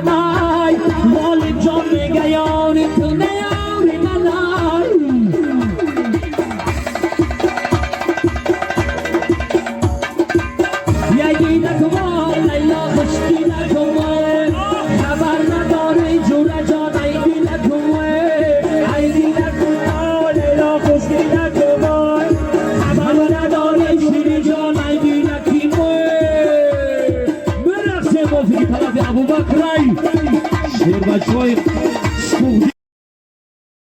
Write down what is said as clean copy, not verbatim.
منای مال جان نگیان تو نیاری منای یکی نکوای لیلا خشکی نکوای خبر نداره جور جان ایدی نکوای ایدی نکوای لیلا خشکی نکوای خبر نداره شیری جان ایدی نکوای برقص موسیقی طرف ابوبکر شیر بچه‌های